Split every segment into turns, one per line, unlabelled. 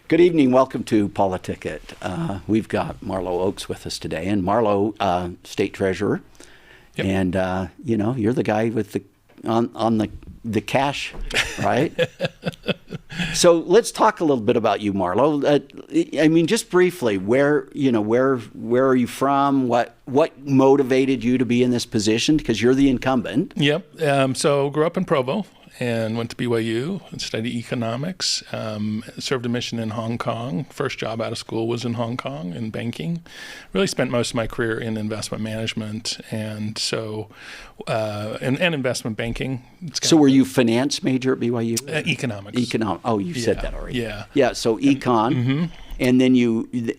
Good evening. Welcome to PoliticIt. We've got Marlo Oaks with us today, and Marlo, State Treasurer,
Yep.
and you're the guy with the on the cash, right? So let's talk a little bit about you, Marlo. Just briefly, where are you from? What motivated you to be in this position? Because you're the incumbent.
Yep. So grew up in Provo and went to BYU and studied economics. Served a mission in Hong Kong. First job out of school was in Hong Kong in banking. Really spent most of my career in investment management and investment banking.
So were you finance major at BYU?
Economics.
Oh, you said that already.
Yeah.
Yeah. So econ, and then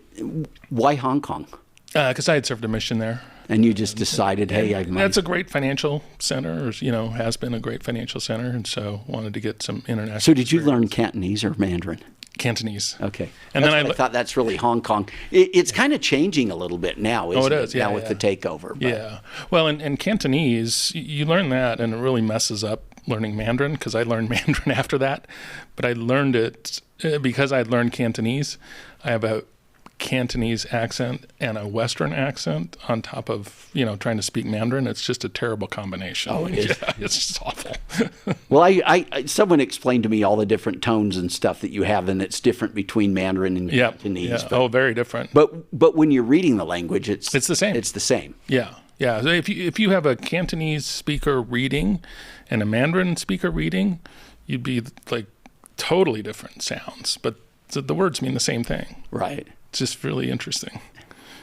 why Hong Kong?
Because I had served a mission there.
And you just decided, hey, I might.
That's a great financial center, or, has been a great financial center, and so wanted to get some international.
So did you learn Cantonese or Mandarin?
Cantonese.
Okay.
And
then
I
thought that's really Hong Kong. It's kind of changing a little bit now, isn't
it is,
now with the takeover. But.
Yeah. Well, and Cantonese, you learn that, and it really messes up learning Mandarin, because I learned Mandarin after that. But I learned it because I'd learned Cantonese. I have a Cantonese accent and a Western accent on top of, trying to speak Mandarin. It's just a terrible combination.
Oh, it is.
Yeah, it's just awful.
Well, I someone explained to me all the different tones and stuff that you have, and it's different between Mandarin and Cantonese.
Yeah. But, very different.
But when you're reading the language, it's
the same.
It's the same.
Yeah. Yeah. So if you have a Cantonese speaker reading and a Mandarin speaker reading, you'd be like totally different sounds, but the words mean the same thing.
Right.
It's just really interesting.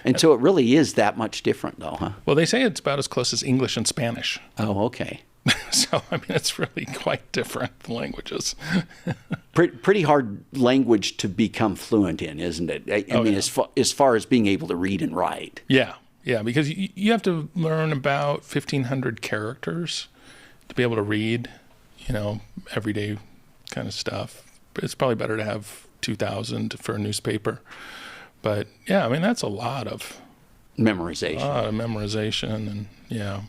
And so it really is that much different, though, huh?
Well, they say it's about as close as English and Spanish.
Oh, okay.
So, it's really quite different, the languages.
Pretty hard language to become fluent in, isn't it? As far as being able to read and write.
Yeah, because you have to learn about 1,500 characters to be able to read, everyday kind of stuff. It's probably better to have 2,000 for a newspaper. But yeah, that's a lot of
memorization.
And yeah.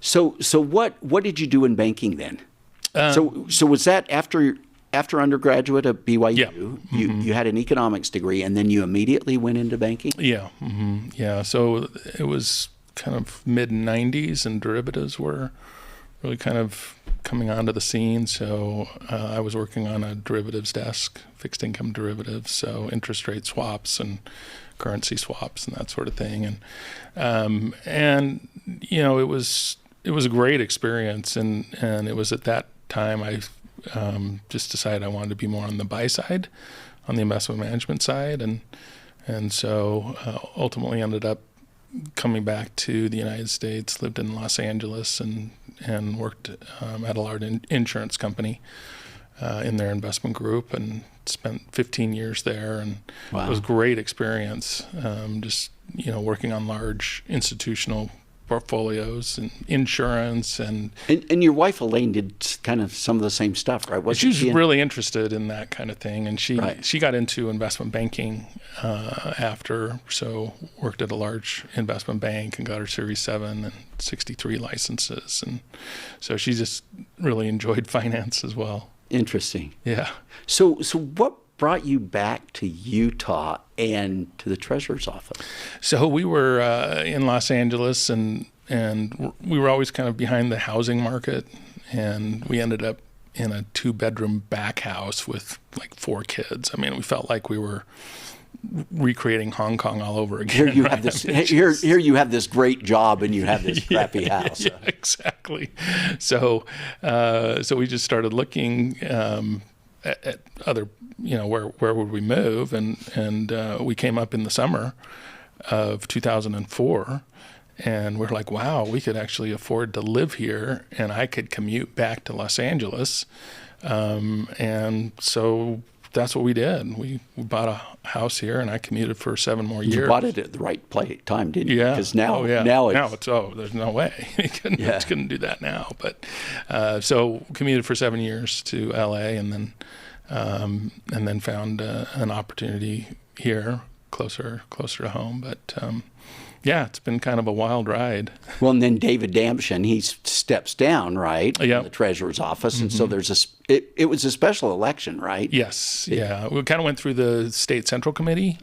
So what did you do in banking then? So was that after undergraduate at BYU?
Yeah.
You had an economics degree, and then you immediately went into banking?
Yeah. Yeah. So it was kind of mid-'90s, and derivatives were really kind of coming onto the scene. So I was working on a derivatives desk, fixed income derivatives, so interest rate swaps and currency swaps and that sort of thing. And it was a great experience. And it was at that time I just decided I wanted to be more on the buy side, on the investment management side. And so ultimately ended up coming back to the United States, lived in Los Angeles, and worked at a large insurance company in their investment group, and spent 15 years there. And
Wow.
It was a great experience, working on large institutional portfolios and insurance. And
your wife Elaine did kind of some of the same stuff, right?
She was really interested in that kind of thing, and she got into investment banking after, so worked at a large investment bank and got her Series 7 and 63 licenses, and so she just really enjoyed finance as well.
Interesting.
Yeah.
So what brought you back to Utah and to the treasurer's office?
So we were in Los Angeles, and we were always kind of behind the housing market, and we ended up in a 2-bedroom back house with like 4 kids. We felt like we were recreating Hong Kong all over again.
Here you have this. Here you have this great job, and you have this crappy house.
Yeah, exactly. So we just started looking at other, where would we move, and we came up in the summer of 2004, and we're like, wow, we could actually afford to live here, and I could commute back to Los Angeles, and so that's what we did. We bought a house here, and I commuted for 7 more years.
You bought it at the right time, didn't you?
Yeah.
Because now
it's there's no way. We couldn't do that now. But so commuted for 7 years to LA, and then found an opportunity here, closer to home. But Yeah, it's been kind of a wild ride.
Well, and then David Dampshin, he steps down, right?
Yeah.
From the treasurer's office. And so there's it was a special election, right?
Yes, yeah. We kind of went through the state central committee.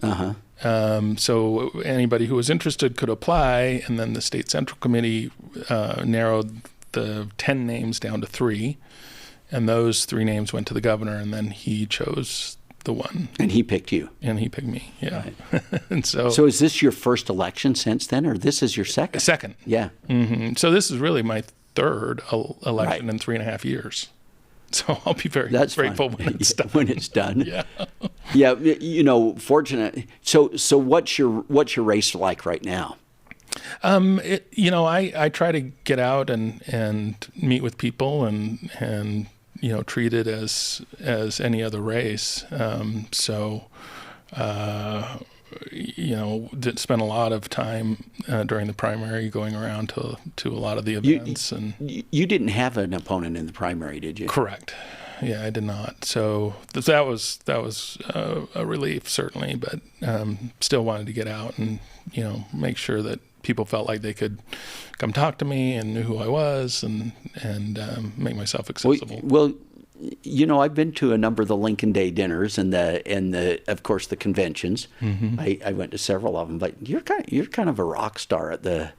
So anybody who was interested could apply, and then the state central committee narrowed the 10 names down to 3, and those 3 names went to the governor, and then he chose the one.
And he picked you.
And he picked me, yeah. Right. And so
is this your first election since then, or this is your second?
Second.
Yeah.
So this is really my third election
Right.
in 3.5 years. So I'll be very
That's
grateful
fun.
when it's done.
When it's done.
Yeah.
Yeah, fortunate. So what's your race like right now?
I try to get out and meet with people and treat it as any other race. Did spend a lot of time during the primary going around to a lot of the events.
You didn't have an opponent in the primary, did you?
Correct. Yeah, I did not. So that was a relief, certainly, but still wanted to get out and make sure that people felt like they could come talk to me and knew who I was and make myself accessible.
Well, I've been to a number of the Lincoln Day dinners and the of course the conventions. I went to several of them, but you're kind of a rock star at the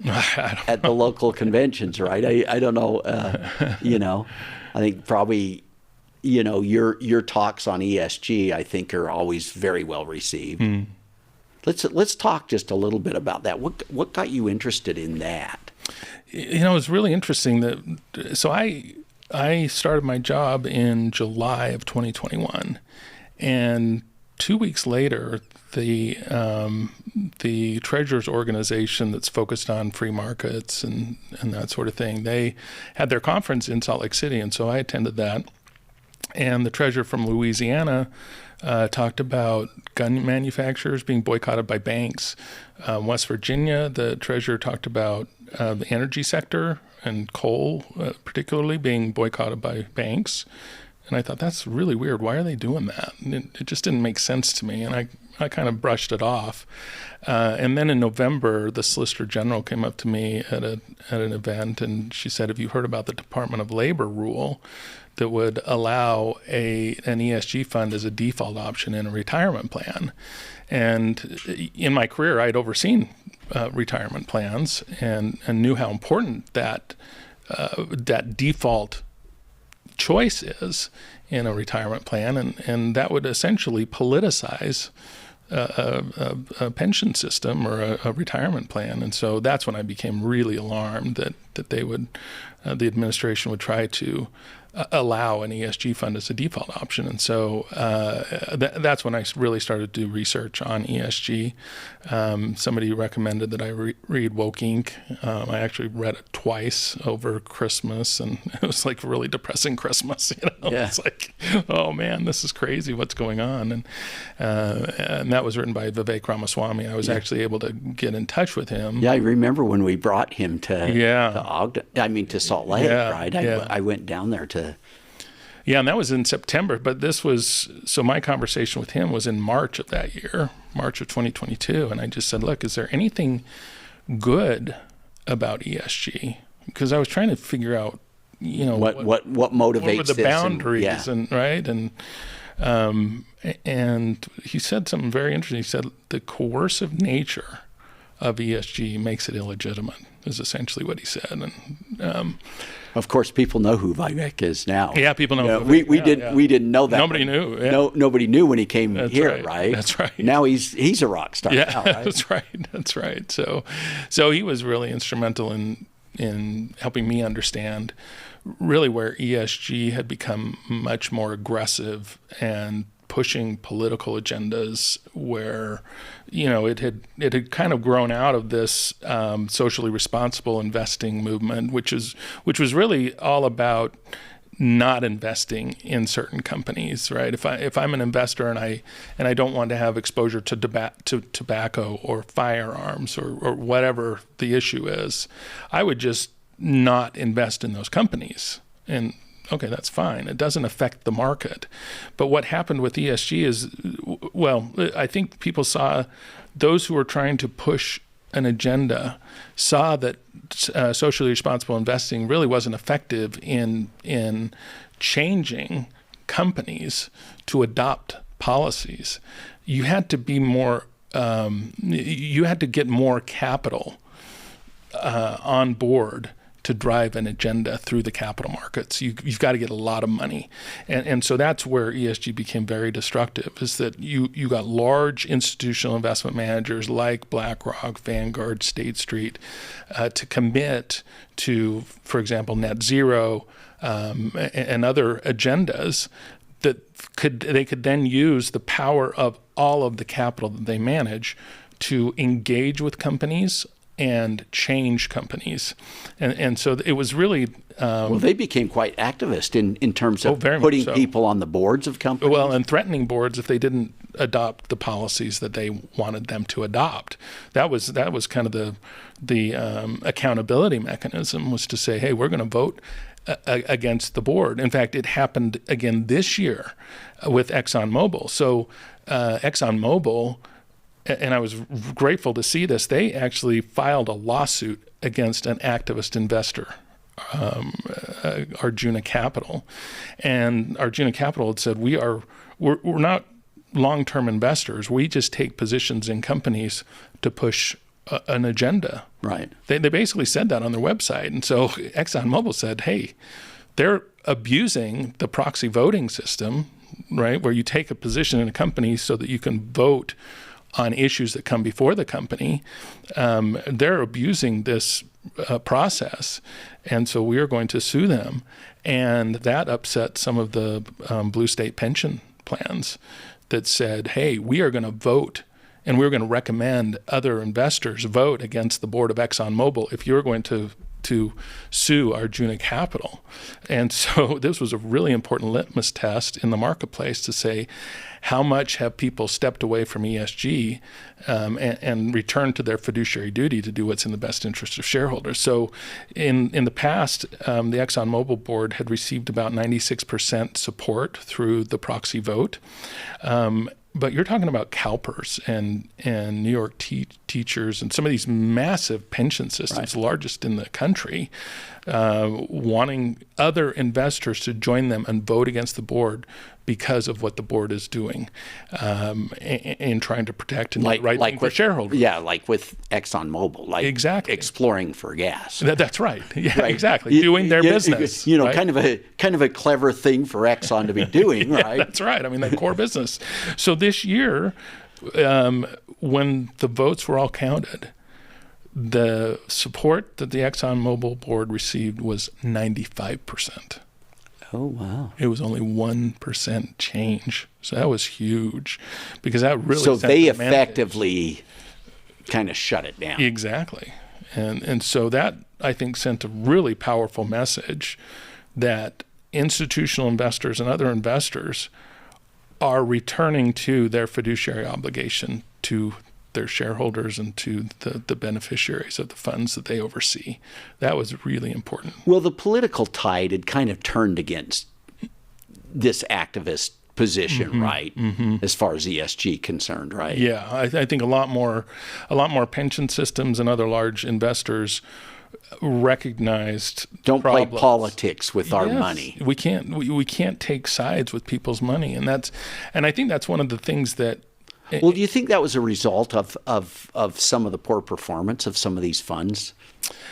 local conventions, right? I don't know. I think probably your talks on ESG I think are always very well received. Let's talk just a little bit about that. What got you interested in that?
It was really interesting so I started my job in July of 2021, and 2 weeks later, the Treasurers organization that's focused on free markets and that sort of thing, they had their conference in Salt Lake City, and so I attended that. And the treasurer from Louisiana talked about gun manufacturers being boycotted by banks. West Virginia, the treasurer talked about the energy sector and coal particularly being boycotted by banks. And I thought, that's really weird. Why are they doing that? And it just didn't make sense to me. And I kind of brushed it off. And then in November, the Solicitor General came up to me at an event, and she said, have you heard about the Department of Labor rule that would allow an ESG fund as a default option in a retirement plan? And in my career, I'd overseen retirement plans and knew how important that default choice is in a retirement plan, and that would essentially politicize a pension system or a retirement plan. And so that's when I became really alarmed that they would, the administration would try to allow an ESG fund as a default option. And so that's when I really started to do research on ESG. Somebody recommended that I read Woke Inc. I actually read it twice over Christmas, and it was like a really depressing Christmas.
Yeah.
It's like, oh man, this is crazy. What's going on? And that was written by Vivek Ramaswamy. I was actually able to get in touch with him.
Yeah, I remember when we brought him to Ogden. To Salt Lake, right? I went down there to.
Yeah, and that was in September, but my conversation with him was in March of that year, March of 2022, and I just said, look, is there anything good about ESG? Because I was trying to figure out,
what motivates
what were the
this
boundaries and right? And he said something very interesting. He said the coercive nature of ESG makes it illegitimate, is essentially what he said. And
of course, people know who Vivek is now.
Yeah, people know.
We didn't know that.
Nobody knew. Yeah.
No, nobody knew when he came
That's
here, right?
That's right.
Now he's a rock star.
Yeah,
now, right?
That's right. So he was really instrumental in helping me understand really where ESG had become much more aggressive and pushing political agendas, where it had kind of grown out of this socially responsible investing movement, which was really all about not investing in certain companies, right? If I'm an investor and I don't want to have exposure to tobacco or firearms or whatever the issue is, I would just not invest in those companies. And okay, that's fine. It doesn't affect the market. But what happened with ESG is, I think people saw those who were trying to push an agenda, saw that socially responsible investing really wasn't effective in changing companies to adopt policies. You had to be more, you had to get more capital on board to drive an agenda through the capital markets. You've got to get a lot of money. And so that's where ESG became very destructive, is that you got large institutional investment managers like BlackRock, Vanguard, State Street to commit to, for example, net zero and other agendas that they could then use the power of all of the capital that they manage to engage with companies and change companies. And so it was really...
well, they became quite activist in terms of putting people on the boards of companies.
Well, and threatening boards if they didn't adopt the policies that they wanted them to adopt. That was kind of the accountability mechanism, was to say, hey, we're going to vote against the board. In fact, it happened again this year with ExxonMobil. So ExxonMobil, and I was grateful to see this, they actually filed a lawsuit against an activist investor, Arjuna Capital. And Arjuna Capital had said, we're not long-term investors. We just take positions in companies to push an agenda.
Right.
They basically said that on their website. And so ExxonMobil said, hey, they're abusing the proxy voting system, right, where you take a position in a company so that you can vote on issues that come before the company. They're abusing this process, and so we are going to sue them. And that upset some of the blue state pension plans that said, hey, we are going to vote, and we're going to recommend other investors vote against the board of ExxonMobil if you're going to sue Arjuna Capital. And so this was a really important litmus test in the marketplace to say, how much have people stepped away from ESG and returned to their fiduciary duty to do what's in the best interest of shareholders? So in the past, the ExxonMobil board had received about 96% support through the proxy vote. But you're talking about CalPERS and New York teachers and some of these massive pension systems, right, largest in the country, wanting other investors to join them and vote against the board because of what the board is doing in trying to protect and do the right thing for shareholders.
Yeah, like with ExxonMobil, like
exactly
exploring for gas.
That's right. Yeah, right. Exactly. Doing their business.
You know, right? kind of a clever thing for Exxon to be doing,
yeah,
right?
That's right. I mean, their core business. So this year, when the votes were all counted, the support that the ExxonMobil board received was 95%.
Oh, wow.
It was only 1% change. So that was huge, because that really...
So they effectively kind of shut it down.
Exactly. And so that, I think, sent a really powerful message that institutional investors and other investors are returning to their fiduciary obligation to their shareholders and to the beneficiaries of the funds that they oversee. That was really important.
Well, the political tide had kind of turned against this activist position, mm-hmm, right? Mm-hmm. As far as ESG concerned, right?
Yeah, I think a lot more pension systems and other large investors recognized
don't
problems.
Play politics with our money.
We can't take sides with people's money, and I think that's one of the things that.
Well, do you think that was a result of some of the poor performance of some of these funds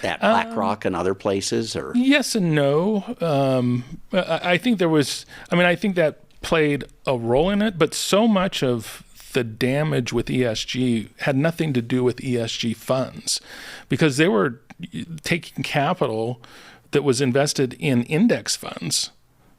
at BlackRock and other places? Or
yes and no. I think there was. I think that played a role in it, but so much of the damage with ESG had nothing to do with ESG funds, because they were taking capital that was invested in index funds.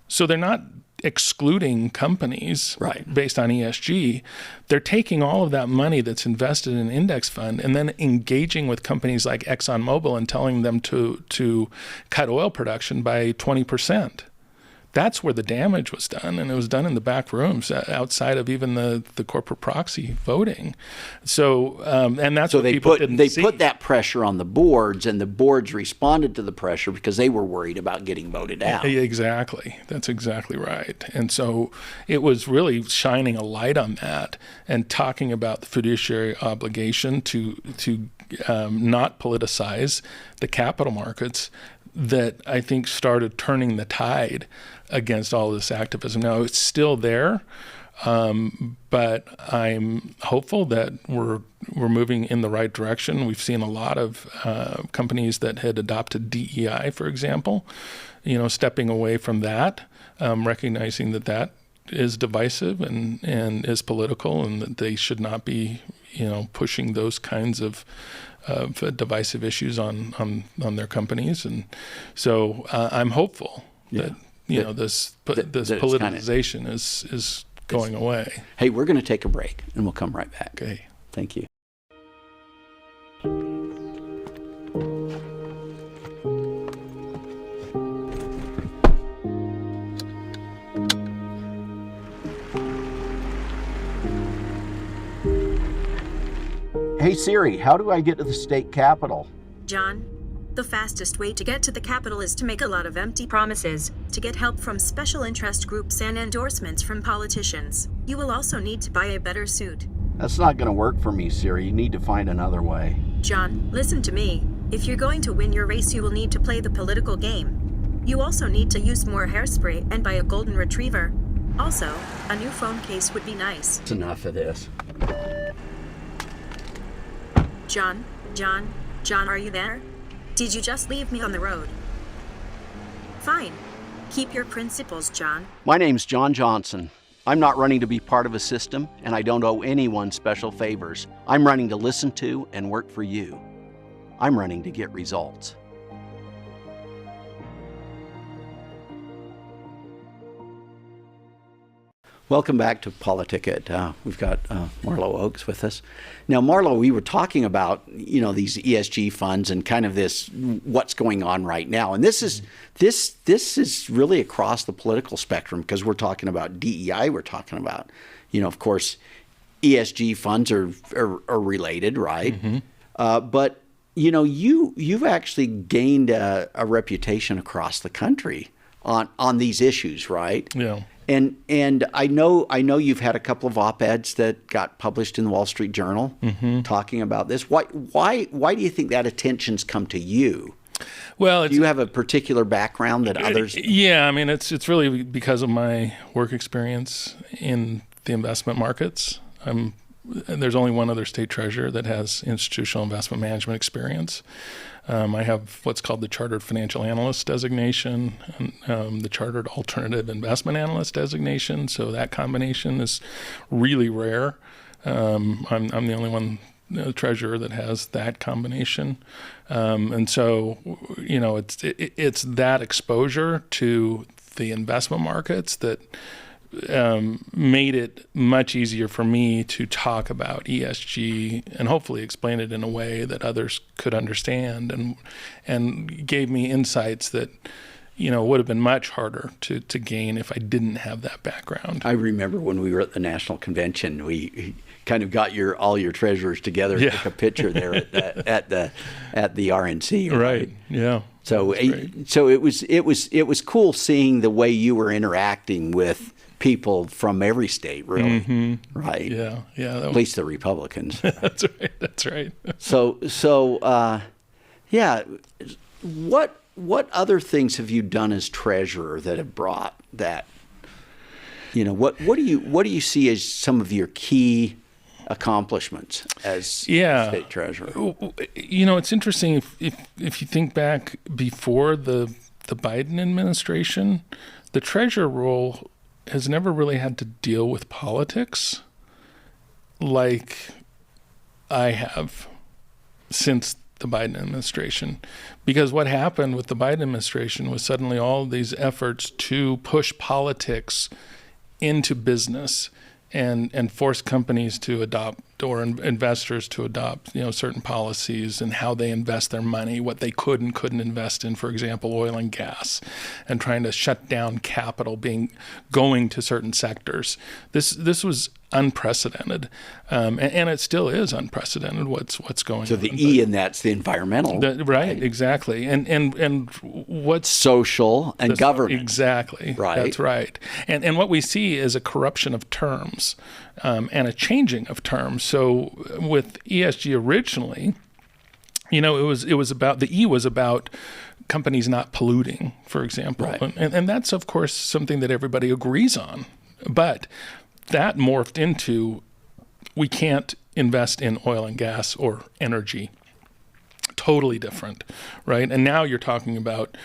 So they're not excluding companies,
right,
based on ESG. They're taking all of that money that's invested in an index fund and then engaging with companies like ExxonMobil and telling them to cut oil production by 20%. That's where the damage was done, and it was done in the back rooms outside of even the corporate proxy voting. So, and that's what people didn't see.
They put that pressure on the boards, and the boards responded to the pressure because they were worried about getting voted out.
Exactly. That's exactly right. And so it was really shining a light on that and talking about the fiduciary obligation to not politicize the capital markets that I think started turning the tide against all this activism. Now, it's still there, but I'm hopeful that we're moving in the right direction. We've seen a lot of companies that had adopted DEI, for example, stepping away from that, recognizing that is divisive and is political, and that they should not be, pushing those kinds of divisive issues on their companies. And so I'm hopeful that this politicization is going away.
Hey, we're going to take a break, and we'll come right back.
Okay.
Thank you. Hey Siri, how do I get to the state capitol?
John, the fastest way to get to the Capitol is to make a lot of empty promises, to get help from special interest groups and endorsements from politicians. You will also need to buy a better suit.
That's not going to work for me, Siri. You need to find another way.
John, listen to me. If you're going to win your race, you will need to play the political game. You also need to use more hairspray and buy a golden retriever. Also, a new phone case would be nice.
That's enough of this.
John, are you there? Did you just leave me on the road? Fine. Keep your principles, John.
My name's John Johnson. I'm not running to be part of a system, and I don't owe anyone special favors. I'm running to listen to and work for you. I'm running to get results. Welcome back to PoliticIt. We've got Marlo Oaks with us. Now, Marlo, we were talking about these ESG funds and kind of this what's going on right now, and this is really across the political spectrum, because we're talking about DEI. We're talking about of course, ESG funds are related, right? Mm-hmm. But you've actually gained a reputation across the country on these issues, right?
Yeah.
And I know you've had a couple of op-eds that got published in the Wall Street Journal talking about this. Why do you think that attention's come to you?
Well,
do you have a particular background that others?
Yeah, I mean it's really because of my work experience in the investment markets. There's only one other state treasurer that has institutional investment management experience. I have what's called the Chartered Financial Analyst designation, and the Chartered Alternative Investment Analyst designation. So that combination is really rare. I'm the only one treasurer that has that combination, and so it's that exposure to the investment markets that made it much easier for me to talk about ESG and hopefully explain it in a way that others could understand, and gave me insights that would have been much harder to gain if I didn't have that background.
I remember when we were at the National Convention, we kind of got all your treasurers together and took a picture there at the RNC.
Right. Yeah.
So it was cool seeing the way you were interacting with people from every state, really. Mm-hmm. Right.
Yeah.
At least the Republicans.
That's right.
So what other things have you done as treasurer that have brought that? What do you see as some of your key accomplishments as state treasurer?
It's interesting if you think back before the Biden administration, the treasurer role has never really had to deal with politics like I have since the Biden administration. Because what happened with the Biden administration was suddenly all these efforts to push politics into business and force companies to adopt, or investors to adopt, certain policies and how they invest their money, what they could and couldn't invest in, for example, oil and gas, and trying to shut down capital going to certain sectors. This was unprecedented, and it still is unprecedented what's going on.
So the E in that's the environmental,
right? Exactly, and what's
social and government,
exactly,
right?
That's right, and what we see is a corruption of terms, and a changing of terms. So with ESG originally, it was about, the E was about companies not polluting, for example.
Right.
And that's, of course, something that everybody agrees on. But that morphed into, we can't invest in oil and gas or energy. Totally different, right? And now you're talking about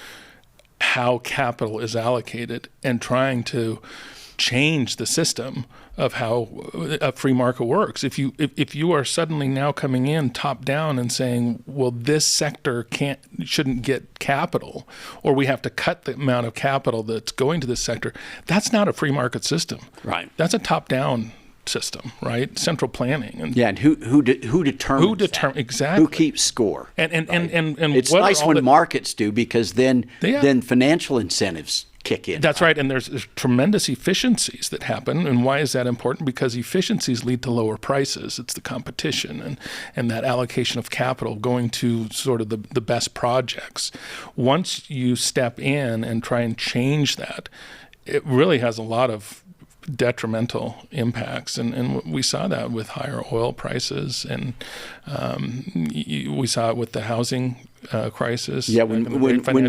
how capital is allocated and trying to change the system of how a free market works. If you are suddenly now coming in top down and saying, well, this sector shouldn't get capital, or we have to cut the amount of capital that's going to this sector, that's not a free market system.
Right.
That's a top down system, right? Central planning. And
yeah, and who determines that?
Exactly.
Who keeps score?
And
it's nice when markets do, because then financial incentives kick in.
That's right. And there's tremendous efficiencies that happen. And why is that important? Because efficiencies lead to lower prices. It's the competition and that allocation of capital going to sort of the best projects. Once you step in and try and change that, it really has a lot of detrimental impacts, and we saw that with higher oil prices, and we saw it with the housing crisis.
Yeah, when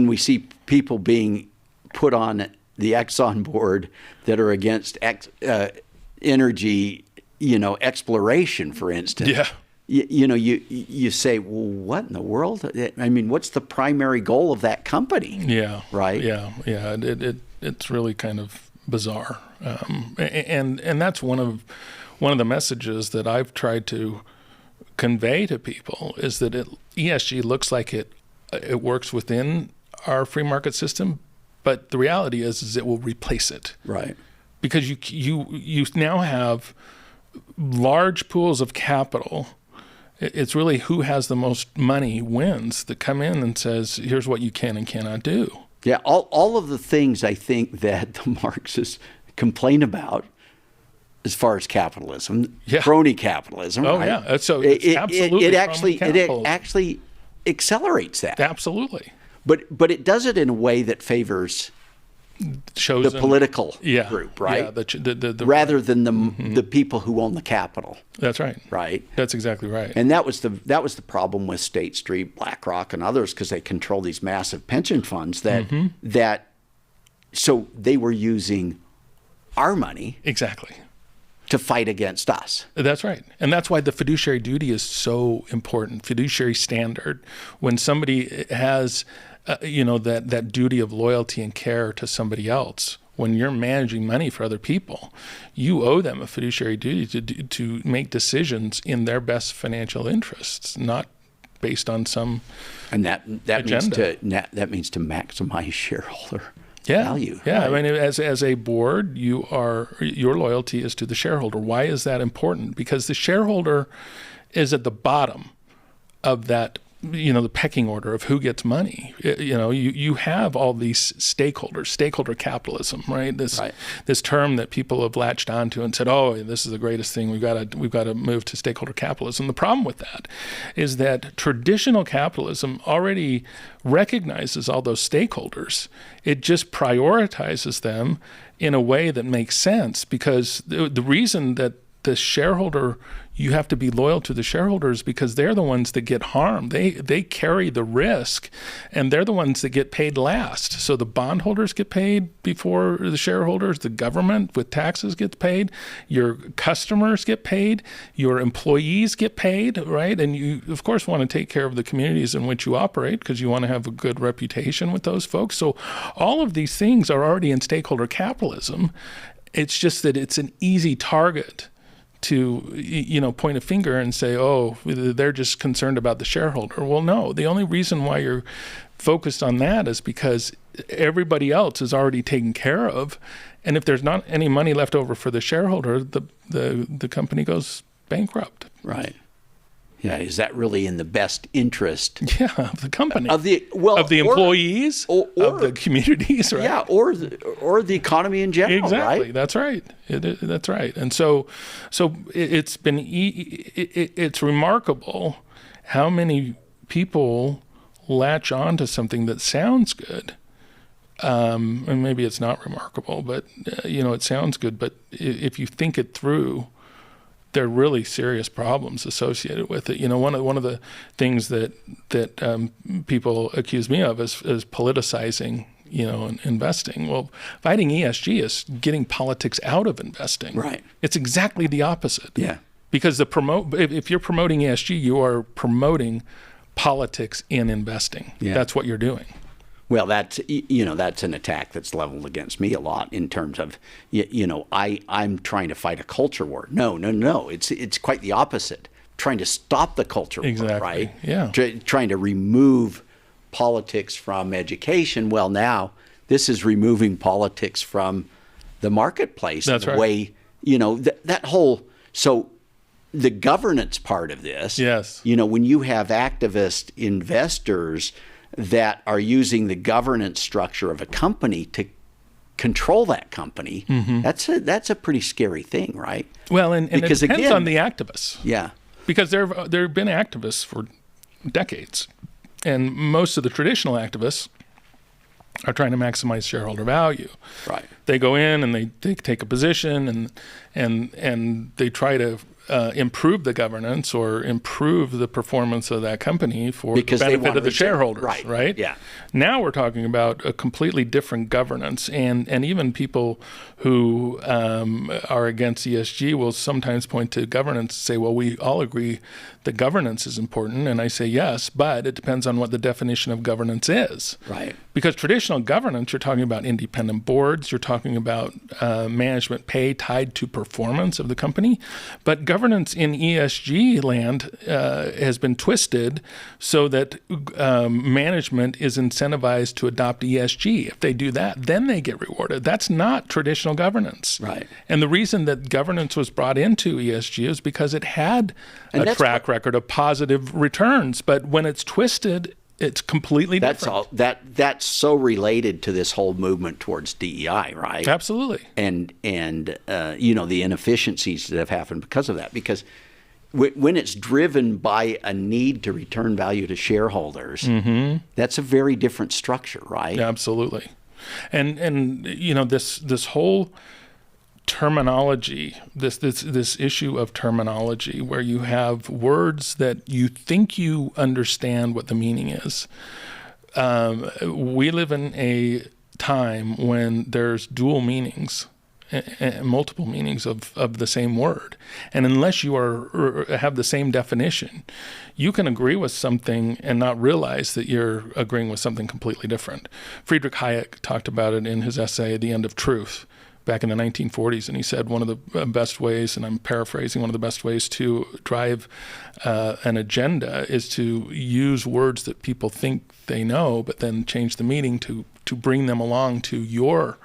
we see people being put on the Exxon board that are against energy, exploration, for instance.
Yeah.
You say, well, what in the world? I mean, what's the primary goal of that company?
Yeah.
Right.
Yeah. It's really kind of bizarre, and that's one of the messages that I've tried to convey to people, is that ESG looks like it works within our free market system, but the reality is it will replace it.
Right.
Because you now have large pools of capital. It's really who has the most money wins, that come in and says, here's what you can and cannot do.
Yeah, all of the things I think that the Marxists complain about as far as capitalism, crony capitalism.
Oh,
right?
yeah. So it
actually accelerates that.
Absolutely.
But it does it in a way that favors the political group, right?
Yeah, the
rather than the people who own the capital.
That's right.
Right.
That's exactly right.
And that was the problem with State Street, BlackRock, and others, because they control these massive pension funds so they were using our money
exactly
to fight against us.
That's right. And that's why the fiduciary duty is so important. Fiduciary standard. When somebody has that duty of loyalty and care to somebody else, when you're managing money for other people, you owe them a fiduciary duty to make decisions in their best financial interests, not based on some agenda.
That means to maximize shareholder value.
Yeah,
right?
I mean, as a board, your loyalty is to the shareholder. Why is that important? Because the shareholder is at the bottom of that, the pecking order of who gets money. You have all these stakeholders, stakeholder capitalism, right? This term that people have latched onto and said, oh, this is the greatest thing. We've got to move to stakeholder capitalism. The problem with that is that traditional capitalism already recognizes all those stakeholders. It just prioritizes them in a way that makes sense, because the reason that the shareholder, you have to be loyal to the shareholders because they're the ones that get harmed. They carry the risk, and they're the ones that get paid last. So the bondholders get paid before the shareholders. The government with taxes gets paid. Your customers get paid. Your employees get paid, right? And you, of course, want to take care of the communities in which you operate because you want to have a good reputation with those folks. So all of these things are already in stakeholder capitalism. It's just that it's an easy target to point a finger and say, oh, they're just concerned about the shareholder. Well, no, the only reason why you're focused on that is because everybody else is already taken care of, and if there's not any money left over for the shareholder, the company goes bankrupt.
Right. Yeah, is that really in the best interest?
Yeah, of the company,
of the
employees, or of the communities, right?
Yeah, or the economy in general.
Exactly,
right?
That's right. That's right. And so it's remarkable how many people latch on to something that sounds good. And maybe it's not remarkable, but it sounds good. But if you think it through, there are really serious problems associated with it. One of the things that people accuse me of is politicizing, investing. Well, fighting ESG is getting politics out of investing.
Right.
It's exactly the opposite.
Yeah.
Because if you're promoting ESG, you are promoting politics in investing.
Yeah.
That's what you're doing.
Well, that's an attack that's leveled against me a lot in terms of, I'm trying to fight a culture war. No. It's quite the opposite. Trying to stop the culture war, right?
Yeah.
Trying to remove politics from education. Well, now this is removing politics from the marketplace.
That's right.
Way, that whole, so the governance part of this,
yes.
When you have activist investors that are using the governance structure of a company to control that company, that's a pretty scary thing, right?
Well, and
because
it depends
again,
on the activists.
Yeah.
Because there have been activists for decades, and most of the traditional activists are trying to maximize shareholder value.
Right.
They go in and they take a position and they try to improve the governance or improve the performance of that company for the benefit of the shareholders, right?
Yeah.
Now we're talking about a completely different governance, and even people who are against ESG will sometimes point to governance and say, well, we all agree that governance is important, and I say yes, but it depends on what the definition of governance is.
Right.
Because traditional governance, you're talking about independent boards, you're talking about management pay tied to performance of the company, but governance in ESG land has been twisted so that management is incentivized to adopt ESG. If they do that, then they get rewarded. That's not traditional governance.
Right.
And the reason that governance was brought into ESG is because it had a track record of positive returns. But when it's twisted, it's completely different.
That's so related to this whole movement towards DEI, right?
Absolutely.
And the inefficiencies that have happened because of that. Because when it's driven by a need to return value to shareholders, that's a very different structure, right?
Absolutely. And this whole terminology, this issue of terminology, where you have words that you think you understand what the meaning is. We live in a time when there's dual meanings, multiple meanings of the same word, and unless you have the same definition, you can agree with something and not realize that you're agreeing with something completely different. Friedrich Hayek talked about it in his essay, The End of Truth, back in the 1940s, and he said one of the best ways, and I'm paraphrasing, one of the best ways to drive an agenda is to use words that people think they know, but then change the meaning to bring them along to your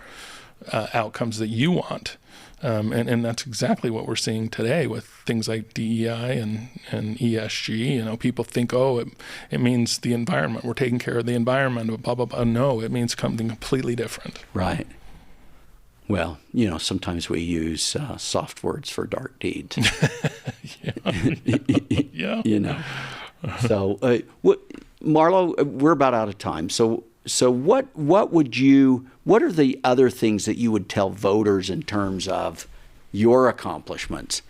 outcomes that you want. And that's exactly what we're seeing today with things like DEI and ESG. People think, it means the environment. We're taking care of the environment, blah, blah, blah. No, it means something completely different.
Right. Well, sometimes we use soft words for dark deeds.
Yeah.
So, Marlo, we're about out of time. So what are the other things that you would tell voters in terms of your accomplishments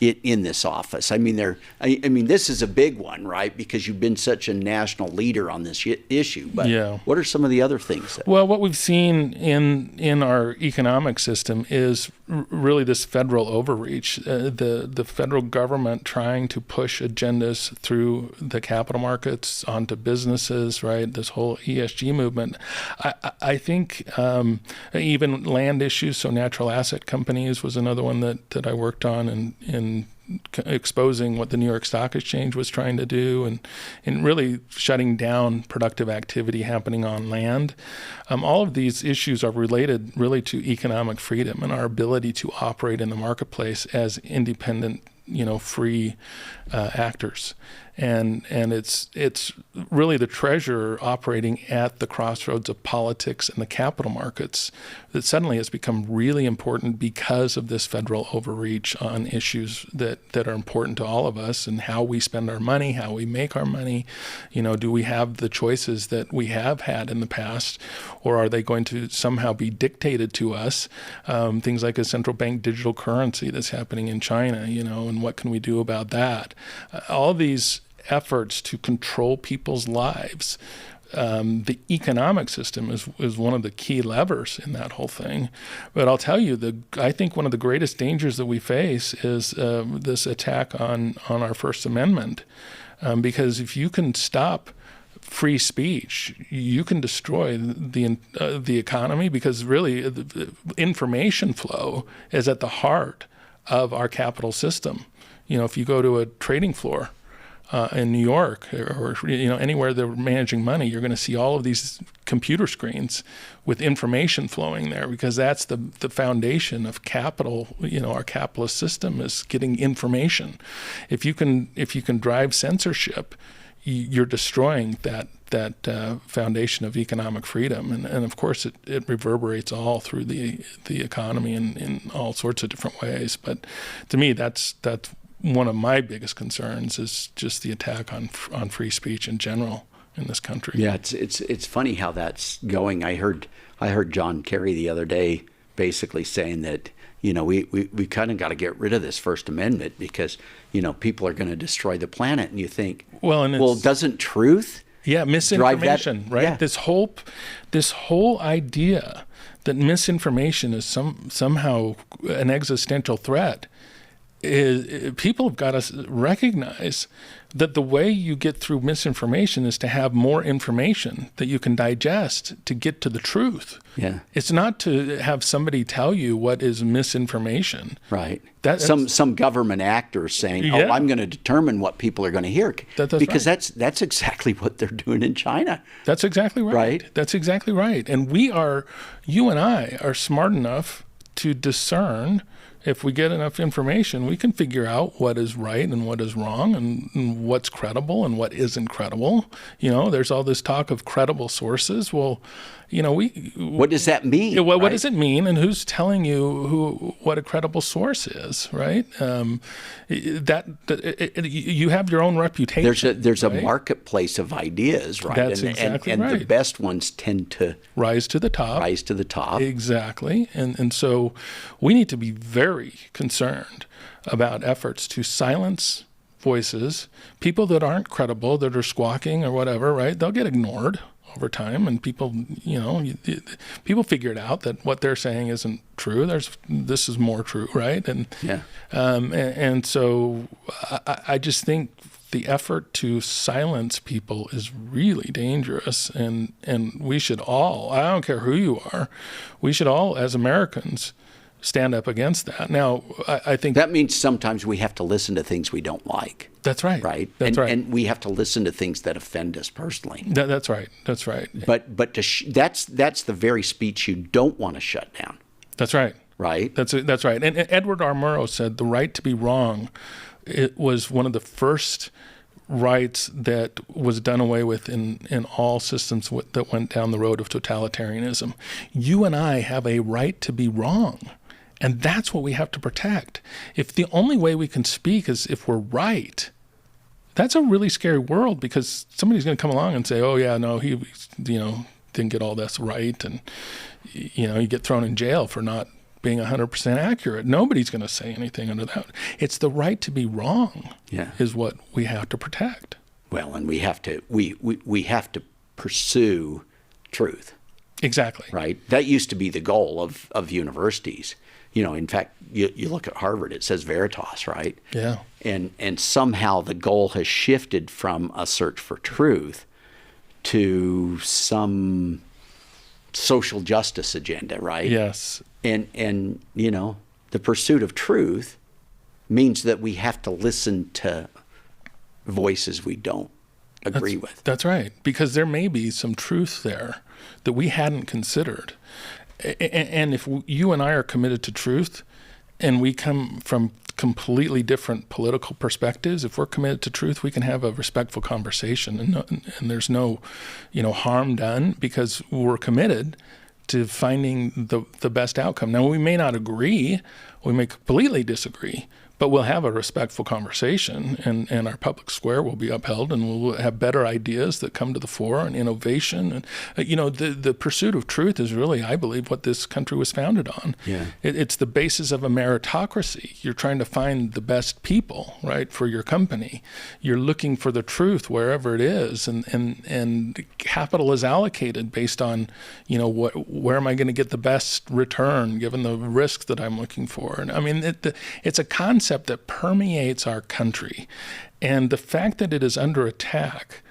in this office? I mean, this is a big one, right? Because you've been such a national leader on this issue. But what are some of the other things?
Well, what we've seen in our economic system is really this federal overreach, the federal government trying to push agendas through the capital markets onto businesses, right? This whole ESG movement. I think even land issues, so natural asset companies was another one that I worked on in exposing what the New York Stock Exchange was trying to do and really shutting down productive activity happening on land. All of these issues are related really to economic freedom and our ability to operate in the marketplace as independent, free actors. And it's really the treasurer operating at the crossroads of politics and the capital markets that suddenly has become really important because of this federal overreach on issues that are important to all of us, and how we spend our money, how we make our money. Do we have the choices that we have had in the past, or are they going to somehow be dictated to us? Things like a central bank digital currency that's happening in China, and what can we do about that? All these efforts to control people's lives. The economic system is one of the key levers in that whole thing. But I'll tell you, I think one of the greatest dangers that we face is this attack on our First Amendment. Because if you can stop free speech, you can destroy the economy, because really the information flow is at the heart of our capital system. If you go to a trading floor in New York or anywhere they're managing money, you're going to see all of these computer screens with information flowing there, because that's the foundation of capital. Our capitalist system is getting information. If you can drive censorship, you're destroying that foundation of economic freedom, and of course it reverberates all through the economy in all sorts of different ways. But to me, that's one of my biggest concerns, is just the attack on free speech in general in this country.
Yeah, it's funny how that's going. I heard John Kerry the other day basically saying that we kind of got to get rid of this First Amendment because people are going to destroy the planet. And you think, well, doesn't truth?
Yeah, misinformation, right? Yeah. This whole idea that misinformation is somehow an existential threat. People have got to recognize that the way you get through misinformation is to have more information that you can digest to get to the truth.
Yeah, it's
not to have somebody tell you what is misinformation.
Right. Some government actor saying, "Oh, I'm going to determine what people are going to hear," because right. that's exactly what they're doing in China.
That's exactly right. Right. That's exactly right. And you and I are smart enough to discern. If we get enough information, we can figure out what is right and what is wrong, and what's credible and what isn't credible. There's all this talk of credible sources. Well, what
does that mean?
What does it mean, and who's telling you what a credible source is, right? You have your own reputation.
There's
right?
a marketplace of ideas, right?
That's exactly right.
And the best ones tend to
rise to the top. Exactly. And so we need to be very concerned about efforts to silence voices, people that aren't credible, that are squawking or whatever, right? They'll get ignored over time, and people figured out that what they're saying isn't true. This is more true, right? And
yeah.
And so I just think the effort to silence people is really dangerous, and we should all, I don't care who you are, we should all, as Americans, stand up against that. Now, I think
that means sometimes we have to listen to things we don't like.
That's right.
Right.
That's right.
And we have to listen to things that offend us personally.
That's right. That's right.
But that's the very speech you don't want to shut down.
That's right.
Right.
That's right. And Edward R. Murrow said the right to be wrong, it was one of the first rights that was done away with in all systems that went down the road of totalitarianism. You and I have a right to be wrong. And that's what we have to protect. If the only way we can speak is if we're right, that's a really scary world, because somebody's going to come along and say, "Oh yeah, no, he didn't get all this right," and you get thrown in jail for not being 100% accurate. Nobody's going to say anything under that. It's the right to be wrong.
Yeah.
Is what we have to protect.
Well, and we have to pursue truth.
Exactly.
Right. That used to be the goal of universities. In fact, you look at Harvard, it says Veritas, right?
Yeah.
And somehow the goal has shifted from a search for truth to some social justice agenda, right?
Yes.
And the pursuit of truth means that we have to listen to voices we don't agree with.
That's right, because there may be some truth there that we hadn't considered. And if you and I are committed to truth, and we come from completely different political perspectives, if we're committed to truth, we can have a respectful conversation, and there's no, harm done, because we're committed to finding the best outcome. Now, we may not agree, we may completely disagree, but we'll have a respectful conversation, and our public square will be upheld, and we'll have better ideas that come to the fore, and innovation. And the pursuit of truth is really, I believe, what this country was founded on.
Yeah.
It's the basis of a meritocracy. You're trying to find the best people, right, for your company. You're looking for the truth wherever it is, and capital is allocated based on, where am I going to get the best return given the risks that I'm looking for. And I mean, it's a concept that permeates our country, and the fact that it is under attack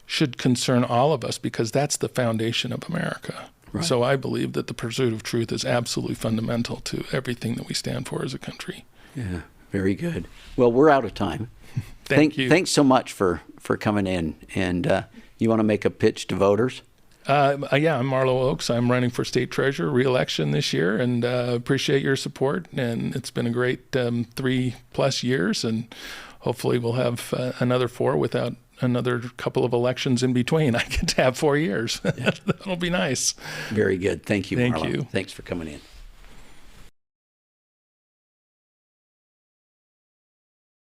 should concern all of us, because that's the foundation of America. Right. So I believe that the pursuit of truth is absolutely fundamental to everything that we stand for as a country.
Yeah, very good. Well, we're out of time.
Thank you.
Thanks so much for coming in. And you want to make a pitch to voters?
I'm Marlo Oaks. I'm running for state treasurer re-election this year, and appreciate your support. And it's been a great 3+ years, and hopefully we'll have another 4 without another couple of elections in between. I get to have 4 years. Yeah. That'll be nice.
Very good. Thank you, Marlo.
Thank you.
Thanks for coming in.